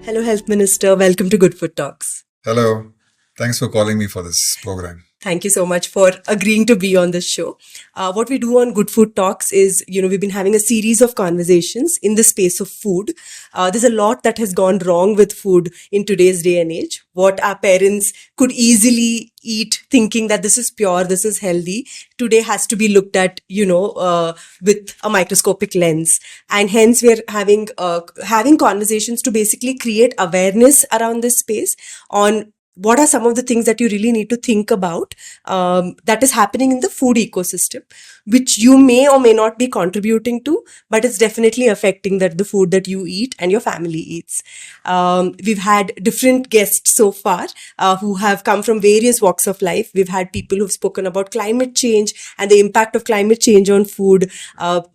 Hello, Health Minister. Welcome to Good Food Talks. Hello. Thanks for calling me for this program. Thank you so much for agreeing to be on this show. What we do on Good Food Talks is, we've been having a series of conversations in the space of food. There's a lot that has gone wrong with food in today's day and age. What our parents could easily eat thinking that this is pure, this is healthy, today has to be looked at, with a microscopic lens. And hence we're having conversations to basically create awareness around this space on what are some of the things that you really need to think about that is happening in the food ecosystem, which you may or may not be contributing to, but it's definitely affecting the food that you eat and your family eats. We've had different guests so far who have come from various walks of life. We've had people who've spoken about climate change and the impact of climate change on food,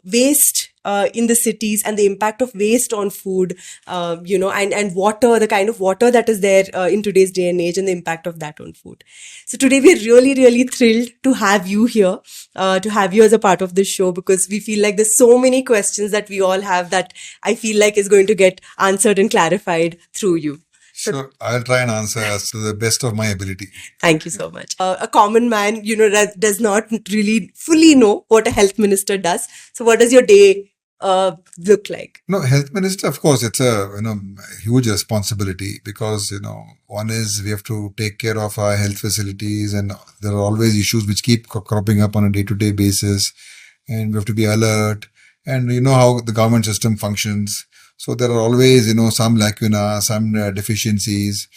waste in the cities and the impact of waste on food, and water, the kind of water that is there in today's day and age and the impact of that on food. So today we're really, really thrilled to have you here, to have you as a part of this show, because we feel like there's so many questions that we all have that I feel like is going to get answered and clarified through you. Sure, I'll try and answer as to the best of my ability. Thank you so much. A common man, does not really fully know what a health minister does. So what does your day look like? No, health minister, of course, it's a huge responsibility because one is we have to take care of our health facilities, and there are always issues which keep cropping up on a day-to-day basis, and we have to be alert. And you know how the government system functions. So there are always, some lacuna, some deficiencies,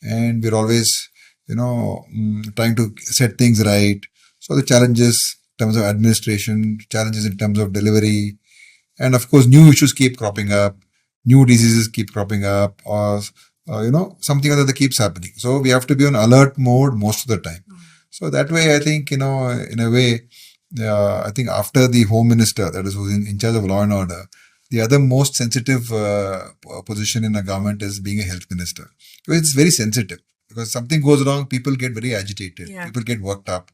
and we're always, trying to set things right. So the challenges in terms of administration, challenges in terms of delivery, and of course, new issues keep cropping up, new diseases keep cropping up, or, something other that keeps happening. So we have to be on alert mode most of the time. So that way, I think, in a way, I think after the Home Minister, that is who's in charge of law and order, the other most sensitive position in a government is being a health minister. It's very sensitive because something goes wrong, people get very agitated, people get worked up.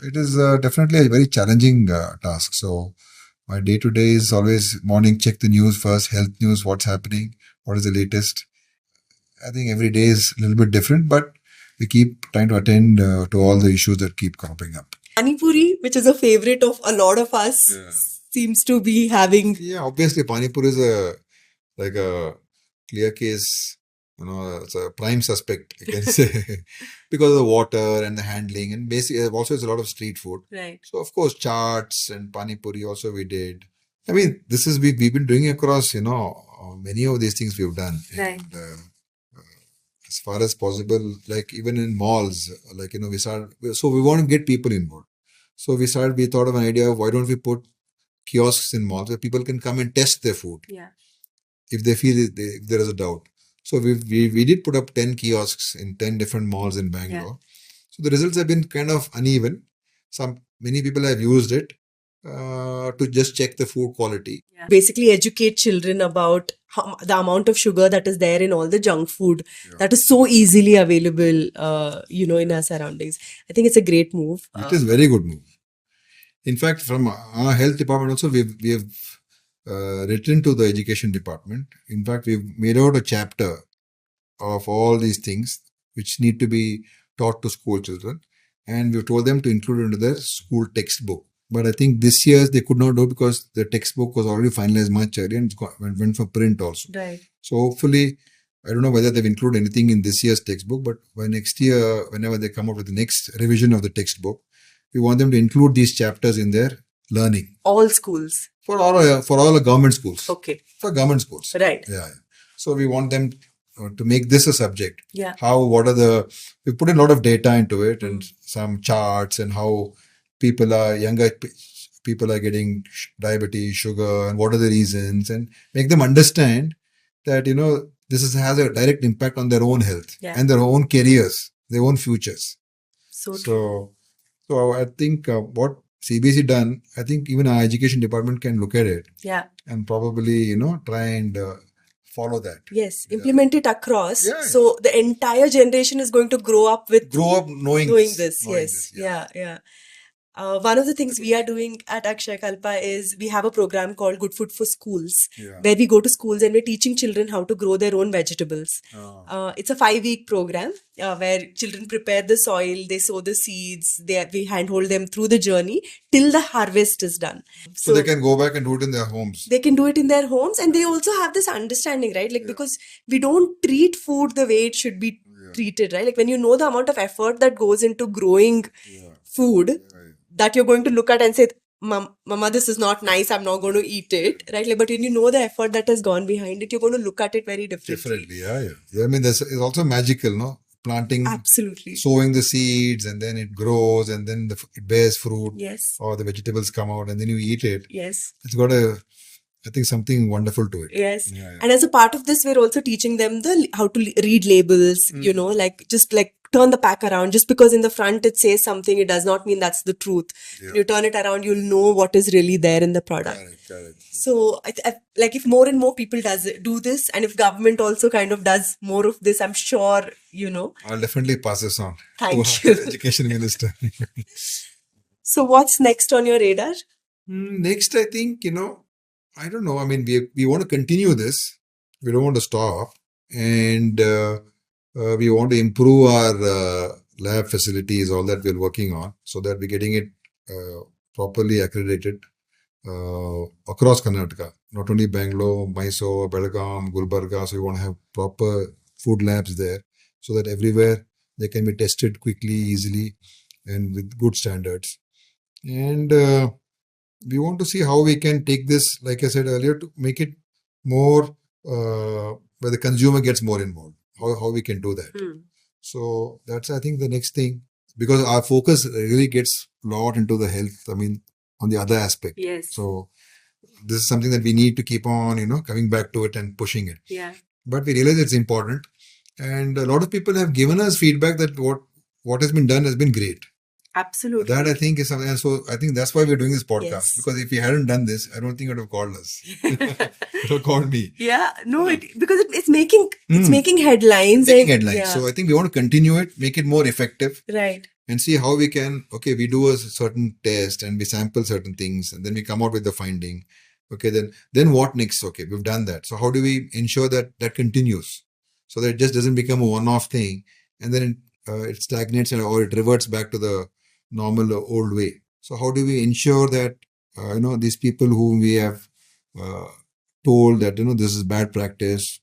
It is definitely a very challenging task. So my day-to-day is always morning, check the news first, health news, what's happening, what is the latest. I think every day is a little bit different, but we keep trying to attend to all the issues that keep cropping up. Pani Puri, which is a favorite of a lot of us, seems to be having... Yeah, obviously Pani Puri is a clear case, it's a prime suspect, I can say, because of the water and the handling, and basically also it's a lot of street food. Right. So of course chaats and Pani Puri also we did. I mean, this is we've been doing across, many of these things we've done. Right. And, as far as possible, like even in malls, we started, so we want to get people involved. So we thought of an idea of why don't we put kiosks in malls where people can come and test their food. Yeah. If they feel if there is a doubt. So we did put up 10 kiosks in 10 different malls in Bangalore. Yeah. So the results have been kind of uneven. Many people have used it to just check the food quality. Yeah. Basically educate children about the amount of sugar that is there in all the junk food that is so easily available, in our surroundings. I think it's a great move. It is a very good move. In fact, from our health department also, we have written to the education department. In fact, we've made out a chapter of all these things which need to be taught to school children, and we've told them to include it into their school textbook. But I think this year they could not do because the textbook was already finalized much earlier and went for print also. Right. So hopefully, I don't know whether they've included anything in this year's textbook, but by next year, whenever they come up with the next revision of the textbook, we want them to include these chapters in their learning. All schools? For all the government schools. Okay. For government schools. Right. Yeah. So we want them to make this a subject. Yeah. We put in a lot of data into it and some charts and how younger people are getting diabetes, sugar, and what are the reasons, and make them understand that, this has a direct impact on their own health and their own careers, their own futures. So I think what CBSE done, I think even our education department can look at it. Yeah. And probably, try and follow that. Yes. Implement it across. Yeah. So the entire generation is going to grow up knowing this. Yes. Yeah. One of the things we are doing at Akshayakalpa is we have a program called Good Food for Schools, where we go to schools and we're teaching children how to grow their own vegetables. It's a 5-week program where children prepare the soil, they sow the seeds, we handhold them through the journey till the harvest is done. So they can go back and do it in their homes. They can do it in their homes, and they also have this understanding, right? Like, because we don't treat food the way it should be treated, right? Like, when you know the amount of effort that goes into growing food, that you're going to look at and say, Mama, this is not nice, I'm not going to eat it, right? Like, but when you know the effort that has gone behind it, you're going to look at it very differently. Yeah. I mean, it's also magical, no? Planting, absolutely, sowing the seeds, and then it grows, and then it bears fruit. Yes. Or the vegetables come out, and then you eat it. Yes. It's got I think something wonderful to it. Yes. And as a part of this, we're also teaching them how to read labels, you know, like just like turn the pack around. Just because in the front it says something, it does not mean that's the truth. When you turn it around, you'll know what is really there in the product. Correct. So like if more and more people do this, and if government also kind of does more of this, I'm sure, you know. I'll definitely pass this on Thank to you. our education minister. So what's next on your radar? Next, I think, you know, I don't know. I mean, we want to continue this. We don't want to stop. And we want to improve our lab facilities, all that we're working on, so that we're getting it properly accredited across Karnataka. Not only Bangalore, Mysore, Belgaum, Gulbarga. So we want to have proper food labs there, so that everywhere they can be tested quickly, easily, and with good standards. And we want to see how we can take this, like I said earlier, to make it more where the consumer gets more involved. How we can do that. So that's, I think, the next thing, because our focus really gets a lot into the health. I mean, on the other aspect. Yes. So this is something that we need to keep on, you know, coming back to it and pushing it. Yeah. But we realize it's important, and a lot of people have given us feedback that what has been done has been great. Absolutely. That, I think, is something. And so I think that's why we're doing this podcast. Yes. Because if we hadn't done this, I don't think it would have called us. It would have called me. Yeah. No, because it's making headlines. Yeah. So I think we want to continue it, make it more effective. Right. And see how we can, we do a certain test and we sample certain things, and then we come out with the finding. Okay, then what next? Okay, we've done that. So how do we ensure that continues, so that it just doesn't become a one-off thing, and then it stagnates or it reverts back to the normal old way. So how do we ensure that these people whom we have told that this is bad practice,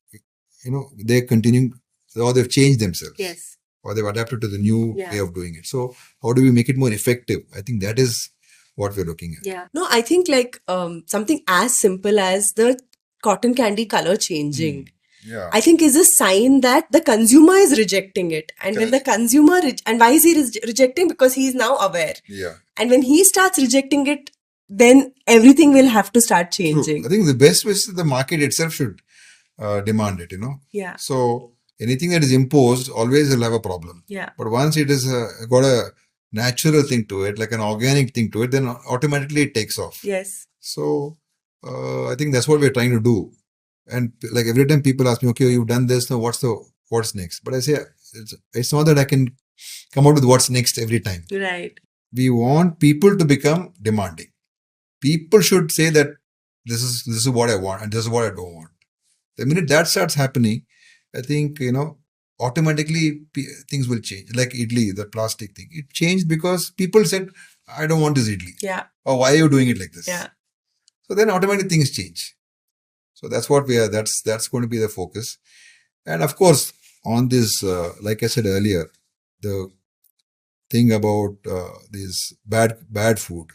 they're continuing, or they've changed themselves. Yes. Or they've adapted to the new way of doing it. So how do we make it more effective? I think that is what we're looking at. Yeah. No, I think like something as simple as the cotton candy color changing. Yeah. I think is a sign that the consumer is rejecting it. And when the consumer, and why is he rejecting? Because he is now aware. Yeah. And when he starts rejecting it, then everything will have to start changing. True. I think the best way is the market itself should demand it, Yeah. So anything that is imposed always will have a problem. Yeah. But once it is got a natural thing to it, like an organic thing to it, then automatically it takes off. Yes. So I think that's what we're trying to do. And like every time people ask me, okay, you've done this, now what's next? But I say, it's not that I can come out with what's next every time. Right. We want people to become demanding. People should say that this is what I want and this is what I don't want. The minute that starts happening, I think, automatically things will change. Like idli, the plastic thing. It changed because people said, I don't want this idli. Yeah. Or why are you doing it like this? Yeah. So then automatically things change. So that's what we are. That's going to be the focus. And of course, on this, like I said earlier, the thing about this bad food,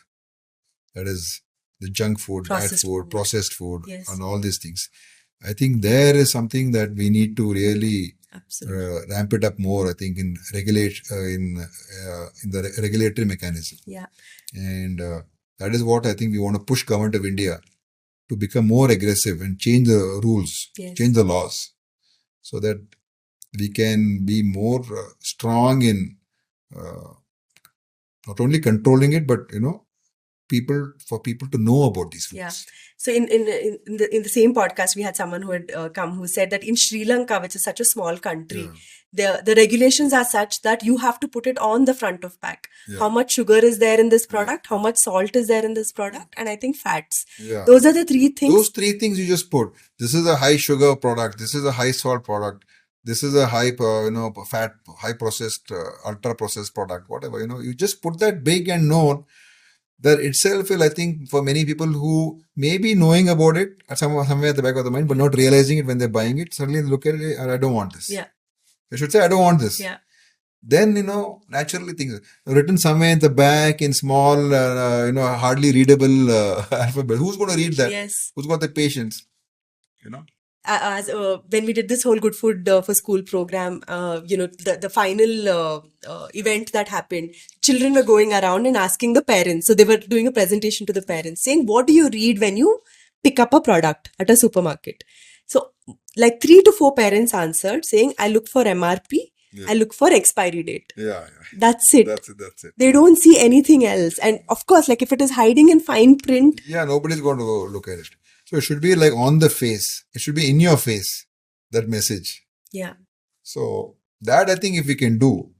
that is the junk food, Processed bad food, food. Processed food, Yes. and all these things. I think there is something that we need to really ramp it up more. I think in the regulatory mechanism. Yeah. And that is what I think we want to push government of India to become more aggressive and change the rules, change the laws, so that we can be more strong in not only controlling it, but people to know about these foods. Yeah. So in the same podcast, we had someone who had come who said that in Sri Lanka, which is such a small country, the regulations are such that you have to put it on the front of pack. Yeah. How much sugar is there in this product? How much salt is there in this product? And I think fats. Yeah. Those are the three things. Those three things you just put. This is a high sugar product. This is a high salt product. This is a high, fat, high processed, ultra processed product. Whatever, you just put that big and known. That itself will, I think, for many people who may be knowing about it at somewhere at the back of the mind, but not realizing it when they're buying it, suddenly they look at it, I don't want this. Yeah. They should say, I don't want this. Yeah. Then, naturally things written somewhere in the back in small, hardly readable alphabet. Who's going to read that? Yes. Who's got the patience? As when we did this whole Good Food for School program, the final event that happened, children were going around and asking the parents. So they were doing a presentation to the parents saying, what do you read when you pick up a product at a supermarket? So like 3 to 4 parents answered saying, I look for MRP, I look for expiry date. Yeah. That's it. That's it. They don't see anything else. And of course, like if it is hiding in fine print. Yeah, nobody's going to go look at it. So it should be like on the face. It should be in your face, that message. Yeah. So that I think if we can do,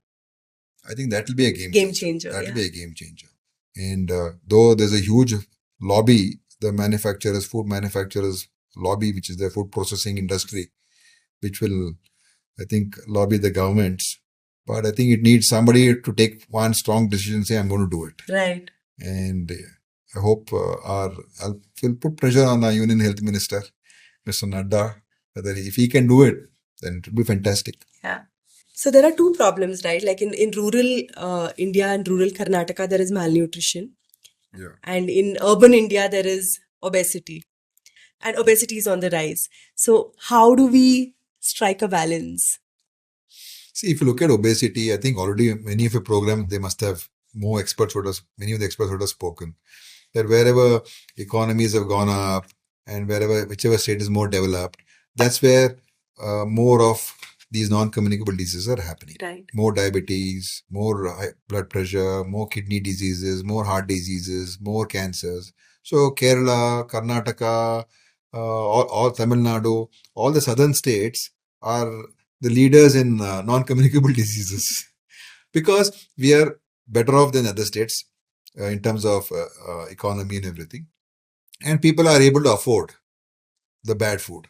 I think that will be a game changer. That will be a game changer. And though there's a huge lobby, the food manufacturers lobby, which is the food processing industry, which will, I think, lobby the governments. But I think it needs somebody to take one strong decision and say, I'm going to do it. Right. And I hope we'll put pressure on our Union Health Minister, Mr. Nadda, whether if he can do it, then it will be fantastic. Yeah. So there are two problems, right? Like in rural India and rural Karnataka, there is malnutrition. Yeah. And in urban India, there is obesity. And obesity is on the rise. So how do we strike a balance? See, if you look at obesity, I think already many of your programs, they must have many of the experts would have spoken. That wherever economies have gone up and whichever state is more developed, that's where more of these non-communicable diseases are happening. Right. More diabetes, more high blood pressure, more kidney diseases, more heart diseases, more cancers. So Kerala, Karnataka, all Tamil Nadu, all the southern states are the leaders in non-communicable diseases because we are better off than other states in terms of economy and everything. And people are able to afford the bad food.